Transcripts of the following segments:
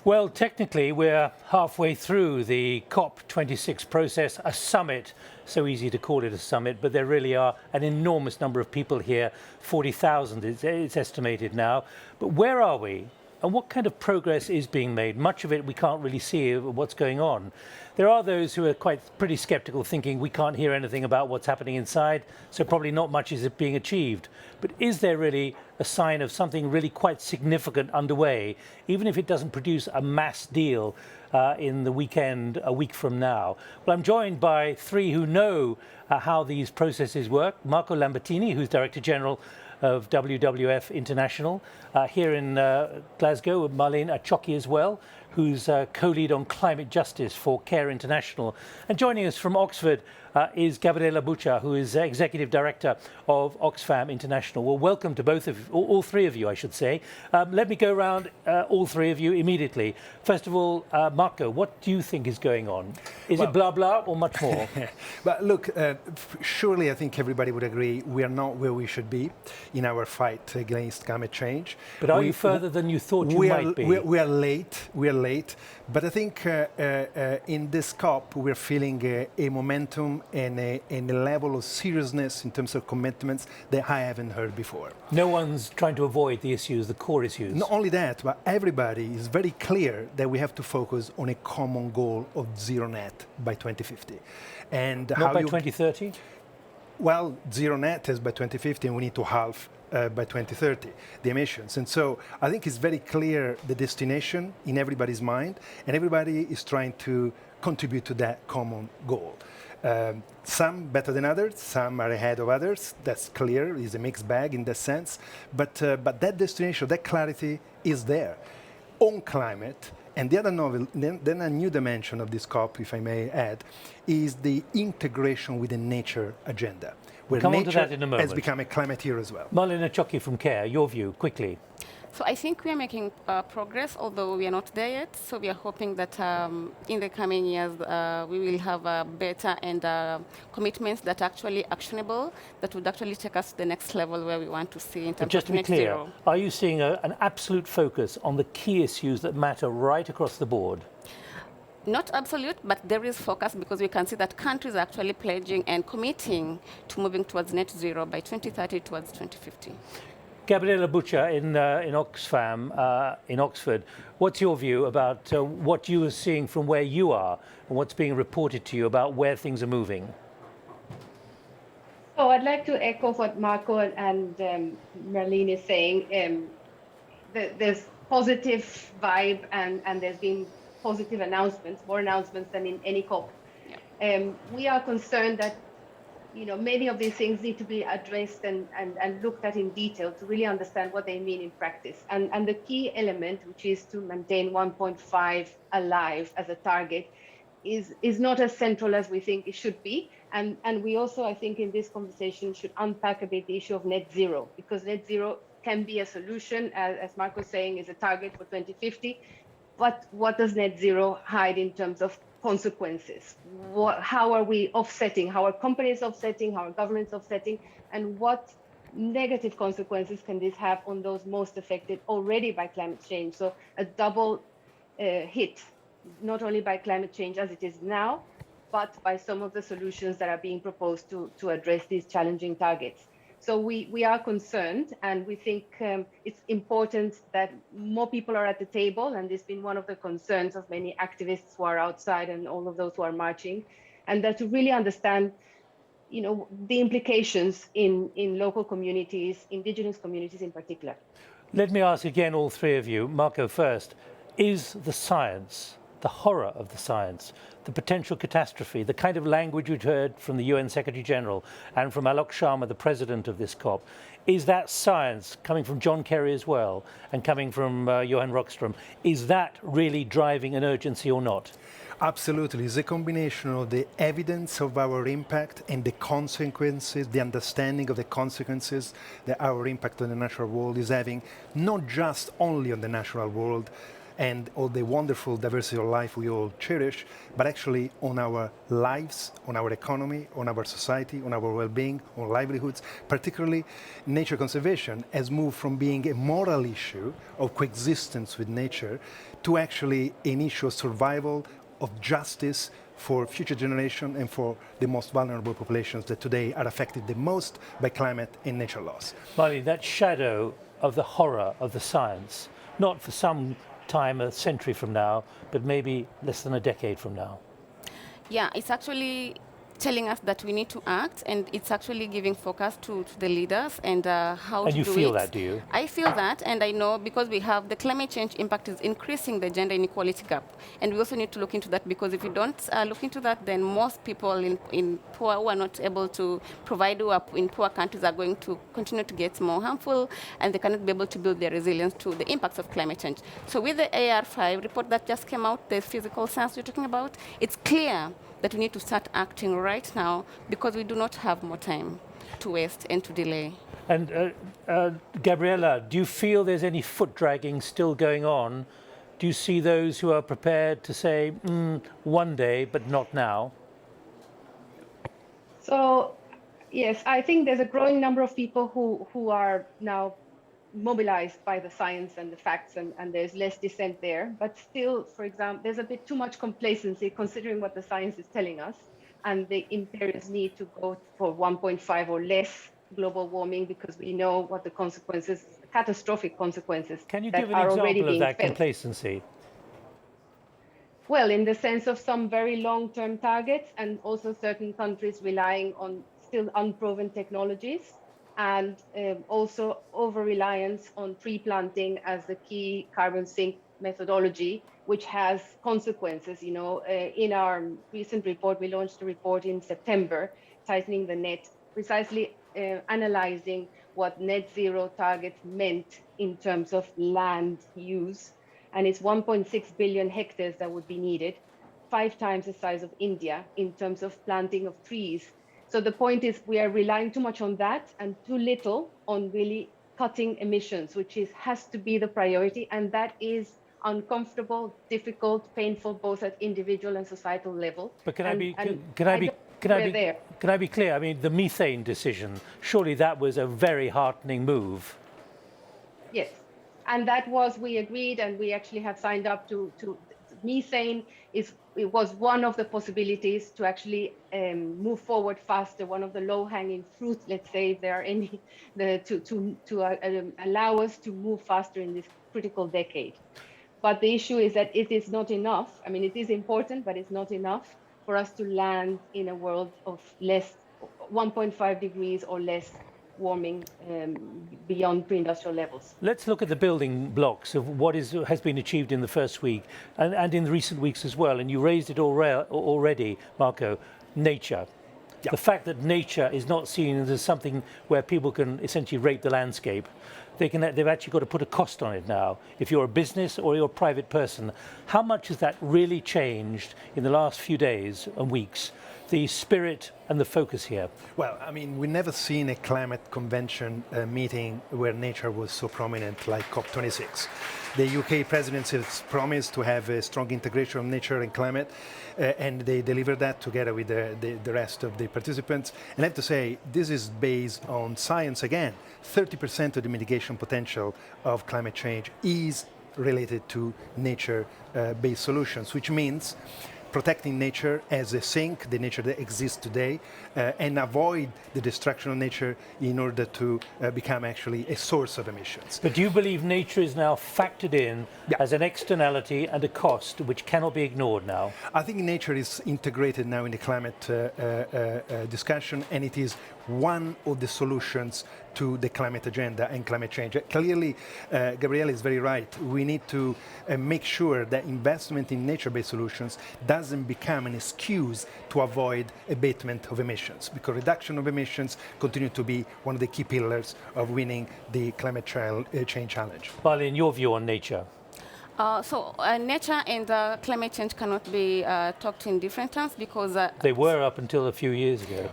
Well, technically, we're halfway through the COP26 process, a summit. So easy to call it a summit, but there really are an enormous number of people here, 40,000 it's estimated now. But where are we? And what kind of progress is being made? Much of it we can't really see what's going on. There are those who are pretty skeptical, thinking we can't hear anything about what's happening inside, so probably not much is being achieved. But is there really a sign of something really quite significant underway, even if it doesn't produce a mass deal in the weekend, a week from now? Well, I'm joined by three who know how these processes work. Marco Lambertini, who's Director General of WWF International, here in Glasgow, with Marlene Achoki as well, who's co-lead on climate justice for CARE International. And joining us from Oxford is Gabriela Bucher, who is Executive Director of Oxfam International. Well, welcome to both of you, all three of you, I should say. Let me go around all three of you immediately. First of all, Marco, what do you think is going on? Is it blah, blah, or much more? But look, surely I think everybody would agree we are not where we should be in our fight against climate change. But are you further than you thought you might be? We are late, but I think in this COP we're feeling a momentum and a level of seriousness in terms of commitments that I haven't heard before. No one's trying to avoid the issues, the core issues. Not only that, but everybody is very clear that we have to focus on a common goal of zero net by 2050. And not by 2030? Well, zero net is by 2050, and we need to halve by 2030 the emissions. And so I think it's very clear the destination in everybody's mind, and everybody is trying to contribute to that common goal. Some better than others, some are ahead of others. That's clear. It's a mixed bag in that sense. But that destination, that clarity is there on climate. And the other then a new dimension of this COP, if I may add, is the integration with the nature agenda, where Come on to that in a moment. Has become a climate hero as well. Marlene Achoki from CARE, your view, quickly. So I think we are making progress, although we are not there yet. So we are hoping that in the coming years we will have better and commitments that are actually actionable, that would actually take us to the next level where we want to see in terms of net zero. Are you seeing an absolute focus on the key issues that matter right across the board? Not absolute, but there is focus because we can see that countries are actually pledging and committing to moving towards net zero by 2030 towards 2050. Gabriela Bucher in Oxfam, in Oxford, what's your view about what you are seeing from where you are and what's being reported to you about where things are moving? So I'd like to echo what Marco and Marlene is saying. There's positive vibe and there's been positive announcements, more announcements than in any COP. Yeah. We are concerned that many of these things need to be addressed and looked at in detail to really understand what they mean in practice. And the key element, which is to maintain 1.5 alive as a target, is not as central as we think it should be. And we also, I think, in this conversation should unpack a bit the issue of net zero, because net zero can be a solution, as Marco's saying, is a target for 2050. But what does net zero hide in terms of consequences? How are we offsetting? How are companies offsetting? How are governments offsetting? And what negative consequences can this have on those most affected already by climate change? So a double hit, not only by climate change as it is now, but by some of the solutions that are being proposed to address these challenging targets. So we are concerned, and we think it's important that more people are at the table, and this has been one of the concerns of many activists who are outside and all of those who are marching, and that to really understand, the implications in local communities, indigenous communities in particular. Let me ask again, all three of you. Marco first. Is the science, the horror of the science, the potential catastrophe, the kind of language we've heard from the UN Secretary General and from Alok Sharma, the president of this COP, is that science coming from John Kerry as well and coming from Johan Rockström, is that really driving an urgency or not? Absolutely. It's a combination of the evidence of our impact and the consequences, the understanding of the consequences that our impact on the natural world is having, not just only on the natural world, and all the wonderful diversity of life we all cherish, but actually on our lives, on our economy, on our society, on our well-being, on livelihoods. Particularly, nature conservation has moved from being a moral issue of coexistence with nature to actually an issue of survival, of justice for future generations and for the most vulnerable populations that today are affected the most by climate and nature loss. Marlene, that shadow of the horror of the science, not for some time, a century from now, but maybe less than a decade from now. Yeah, it's actually telling us that we need to act, and it's actually giving focus to the leaders and how to do it. And you feel that, do you? I feel that, and I know because we have the climate change impact is increasing the gender inequality gap, and we also need to look into that, because if we don't look into that, then most people in poor who are not able to provide, who are in poor countries, are going to continue to get more harmful, and they cannot be able to build their resilience to the impacts of climate change. So with the AR5 report that just came out, the physical science you're talking about, it's clear that we need to start acting right now, because we do not have more time to waste and to delay. And Gabriela, do you feel there's any foot dragging still going on? Do you see those who are prepared to say, one day, but not now? So, yes, I think there's a growing number of people who are now mobilized by the science and the facts, and there's less dissent there. But still, for example, there's a bit too much complacency considering what the science is telling us, and the imperious need to go for 1.5 or less global warming, because we know what the consequences, catastrophic consequences, Can you that give an are already example of being that felt. complacency? Well, in the sense of some very long-term targets, and also certain countries relying on still unproven technologies, and also over-reliance on tree planting as the key carbon sink methodology, which has consequences. You know, in our recent report, we launched a report in September, tightening the net, precisely analyzing what net zero target meant in terms of land use. And it's 1.6 billion hectares that would be needed, 5 times the size of India in terms of planting of trees. So the point is, we are relying too much on that and too little on really cutting emissions, which has to be the priority. And that is uncomfortable, difficult, painful, both at individual and societal level. But can I be clear? I mean, the methane decision, surely that was a very heartening move. Yes, and that was, we agreed, and we actually have signed up to methane. It was one of the possibilities to actually move forward faster, one of the low-hanging fruit, let's say, if there are any, to allow us to move faster in this critical decade. But the issue is that it is not enough. I mean, it is important, but it's not enough for us to land in a world of less 1.5 degrees or less warming beyond pre-industrial levels. Let's look at the building blocks of what has been achieved in the first week and in the recent weeks as well. And you raised it already, Marco, nature. Yeah. The fact that nature is not seen as something where people can essentially rate the landscape. They've actually got to put a cost on it now. If you're a business or you're a private person, how much has that really changed in the last few days and weeks? The spirit and the focus here? Well, I mean, we've never seen a climate convention meeting where nature was so prominent like COP26. The UK presidency has promised to have a strong integration of nature and climate, and they delivered that together with the rest of the participants. And I have to say, this is based on science again. 30% of the mitigation potential of climate change is related to nature-based solutions, which means protecting nature as a sink, the nature that exists today, and avoid the destruction of nature in order to become actually a source of emissions. But do you believe nature is now factored in as an externality and a cost which cannot be ignored now? I think nature is integrated now in the climate discussion, and it is one of the solutions to the climate agenda and climate change. Clearly, Gabriela is very right. We need to make sure that investment in nature-based solutions doesn't become an excuse to avoid abatement of emissions, because reduction of emissions continue to be one of the key pillars of winning the climate change challenge. Marlene, your view on nature? Nature and climate change cannot be talked in different terms because They were up until a few years ago.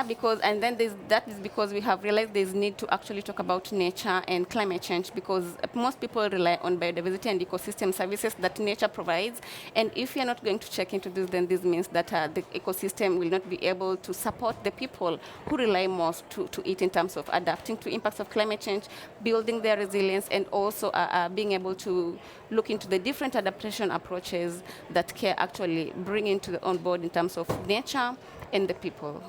because that is because we have realized there's need to actually talk about nature and climate change because most people rely on biodiversity and ecosystem services that nature provides, and if you're not going to check into this, then this means that the ecosystem will not be able to support the people who rely most to it in terms of adapting to impacts of climate change, building their resilience, and also being able to look into the different adaptation approaches that care actually bring on board in terms of nature and the people.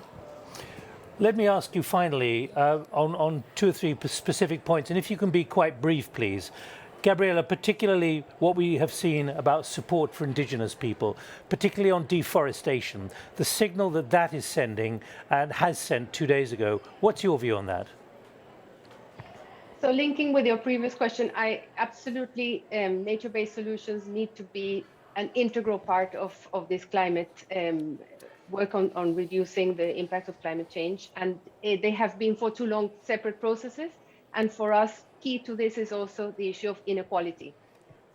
Let me ask you finally on 2 or 3 specific points, and if you can be quite brief, please. Gabriela, particularly what we have seen about support for indigenous people, particularly on deforestation, the signal that that is sending and has sent 2 days ago. What's your view on that? So linking with your previous question, I absolutely, nature-based solutions need to be an integral part of this climate work on reducing the impact of climate change. And they have been for too long separate processes. And for us, key to this is also the issue of inequality.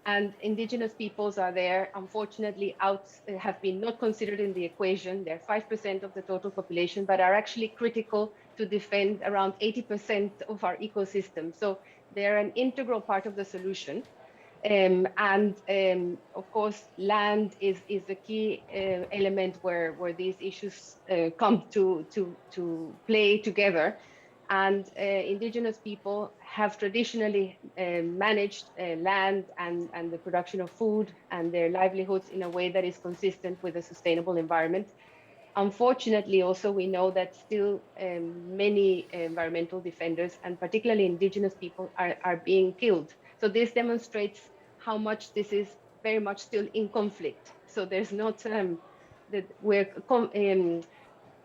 And indigenous peoples are there, unfortunately, have been not considered in the equation. They're 5% of the total population, but are actually critical to defend around 80% of our ecosystem. So they're an integral part of the solution. Of course, land is the key element where these issues come to play together. And indigenous people have traditionally managed land and the production of food and their livelihoods in a way that is consistent with a sustainable environment. Unfortunately, also, we know that still many environmental defenders, and particularly indigenous people, are being killed. So this demonstrates how much this is very much still in conflict. So there's not, that we're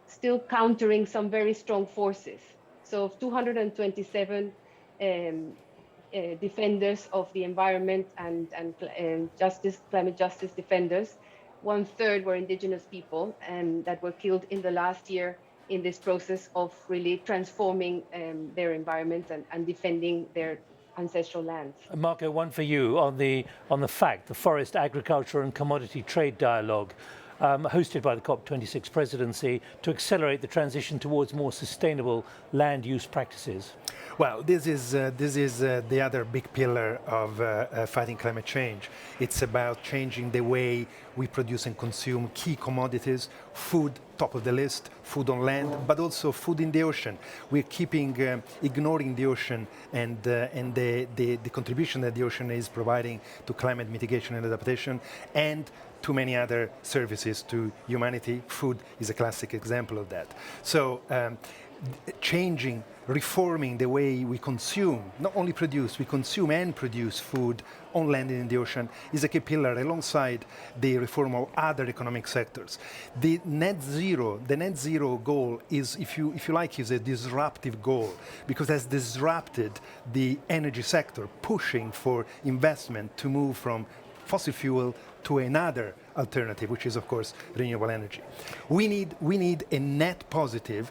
still countering some very strong forces. So 227 defenders of the environment and climate justice defenders, 1/3 were indigenous people that were killed in the last year in this process of really transforming their environment and defending their ancestral lands. Marco, one for you on the FACT, the Forest, Agriculture and Commodity Trade Dialogue, hosted by the COP26 presidency to accelerate the transition towards more sustainable land use practices. Well, this is the other big pillar of fighting climate change. It's about changing the way we produce and consume key commodities, food, top of the list, food on land, but also food in the ocean. We're ignoring the ocean and the contribution that the ocean is providing to climate mitigation and adaptation, and to many other services to humanity. Food is a classic example of that. So reforming the way we consume, not only produce, we consume and produce food on land and in the ocean is a key pillar alongside the reform of other economic sectors. The net zero goal is, if you like, is a disruptive goal because it has disrupted the energy sector, pushing for investment to move from fossil fuel to another alternative, which is, of course, renewable energy. We need a net positive,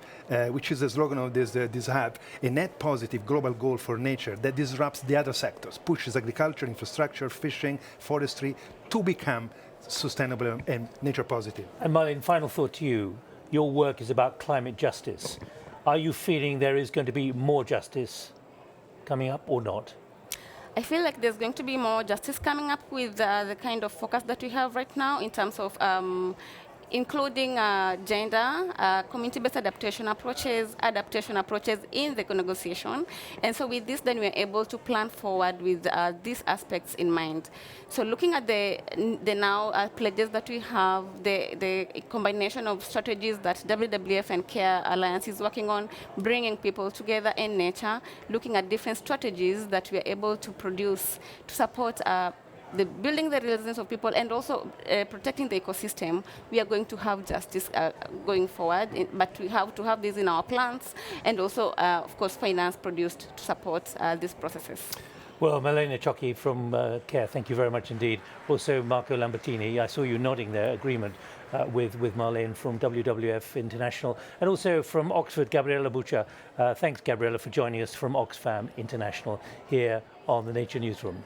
which is the slogan of this hub, a net positive global goal for nature that disrupts the other sectors, pushes agriculture, infrastructure, fishing, forestry to become sustainable and nature positive. And Marlene, final thought to you. Your work is about climate justice. Are you feeling there is going to be more justice coming up or not? I feel like there's going to be more justice coming up with the kind of focus that we have right now in terms of including gender, community-based adaptation approaches in the negotiation. And so with this, then we're able to plan forward with these aspects in mind. So looking at the now pledges that we have, the combination of strategies that WWF and CARE Alliance is working on, bringing people together in nature, looking at different strategies that we're able to produce to support building the resilience of people and also protecting the ecosystem. We are going to have justice going forward, but we have to have this in our plans and also, of course, finance produced to support these processes. Well, Marlene Achoki from CARE, thank you very much indeed. Also, Marco Lambertini, I saw you nodding there, agreement with Marlene from WWF International, and also from Oxford, Gabriela Bucher. Thanks, Gabriela, for joining us from Oxfam International here on the Nature Newsroom.